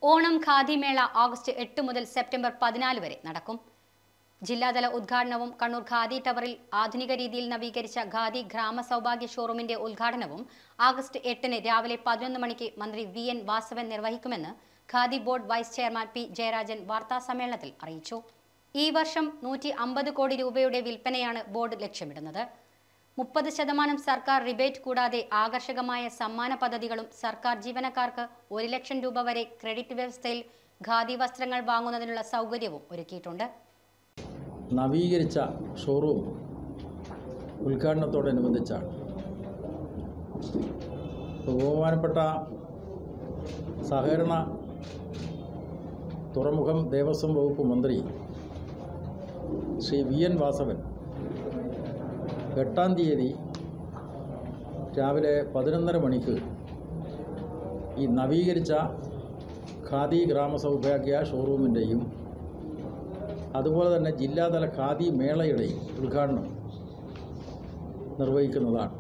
ഓണം ഖാദി മേള ഓഗസ്റ്റ് 8 മുതൽ സെപ്റ്റംബർ 14 വരെ നടക്കും. ജില്ലാതല ഉദ്ഘാടനവും കണ്ണൂർ ഖാദി ടവറിൽ ആധുനിക രീതിയിൽ നവീകരിച്ച ഖാദി ഗ്രാമ സൗഭാഗ്യ ഷോറൂമിന്റെ ഉദ്ഘാടനവും ഓഗസ്റ്റ് 8 രാവിലെ 11 മണിക്ക് മന്ത്രി വി.എൻ. വാസവൻ നിർവഹിക്കുമെന്ന് Khadi board vice chairman P. Jayarajan വാർത്താസമ്മേളനത്തിൽ അറിയിച്ചു. ഈ വർഷം 150 കോടി രൂപയുടെ വിൽപ്പനയാണ് ബോർഡ് ലക്ഷ്യമിടുന്നത്. 30% സർക്കാർ റിബേറ്റ് കൂടാതെ ആകർഷകമായ സമ്മാന പദ്ധതികളും സർക്കാർ ജീവനക്കാർക്ക് 1 ലക്ഷം രൂപ വരെ ക്രെഡിറ്റ് വ്യവസ്ഥയിൽ ഖാദി വസ്ത്രങ്ങൾ വാങ്ങുന്നതിനുള്ള സൗകര്യവും ഒരുക്കിയിട്ടുണ്ട്. നവീകരിച്ച ഷോറൂം ഉദ്ഘാടനത്തോടനുബന്ധിച്ചാണ് ബഹുമാനപ്പെട്ട സഹകരണ തുറമുഖം ദേവസ്വം വകുപ്പ് മന്ത്രി ശ്രീ വി.എൻ. വാസവൻ 8-ാം തീയതി രാവിലെ 11:30 മണിക്ക് ഈ നവീകരിച്ച ഖാദി ഗ്രാമസൗഭാഗ്യ ഷോറൂമിൻ്റെയും അതുപോലെ തന്നെ ജില്ലാതല ഖാദി മേളയുടെയും ഉദ്ഘാടനം നിർവഹിക്കുന്നതാണ്.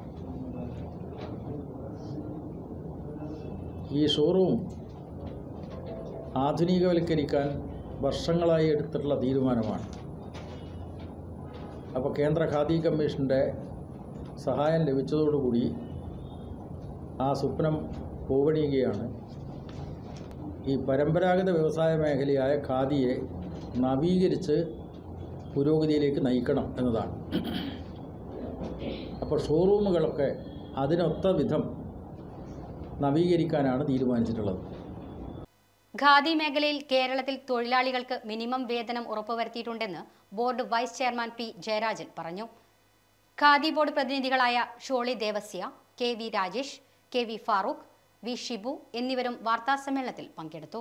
ഈ ഷോറൂം ആധുനികവൽക്കരിക്കാൻ വർഷങ്ങളായി എടുത്തിട്ടുള്ള തീരുമാനമാണ്. അപ്പോൾ കേന്ദ്ര ഖാദി കമ്മീഷൻ്റെ സഹായം ലഭിച്ചതോടുകൂടി ആ സ്വപ്നം പൂവണിയുകയാണ്. ഈ പരമ്പരാഗത വ്യവസായ മേഖലയായ ഖാദിയെ നവീകരിച്ച് പുരോഗതിയിലേക്ക് നയിക്കണം എന്നതാണ്. അപ്പോൾ ഷോറൂമുകളൊക്കെ അതിനൊത്ത വിധം നവീകരിക്കാനാണ് തീരുമാനിച്ചിട്ടുള്ളത്. ഖാദി മേഖലയിൽ കേരളത്തിൽ തൊഴിലാളികൾക്ക് മിനിമം വേതനം ഉറപ്പുവരുത്തിയിട്ടുണ്ടെന്ന് board vice chairman P. Jayarajan പറഞ്ഞു. ഖാദി ബോർഡ് പ്രതിനിധികളായ Sholy Devasya, K. V. Rajesh, K. V. Farooq, V. Shibu എന്നിവരും വാർത്താസമ്മേളനത്തിൽ പങ്കെടുത്തു.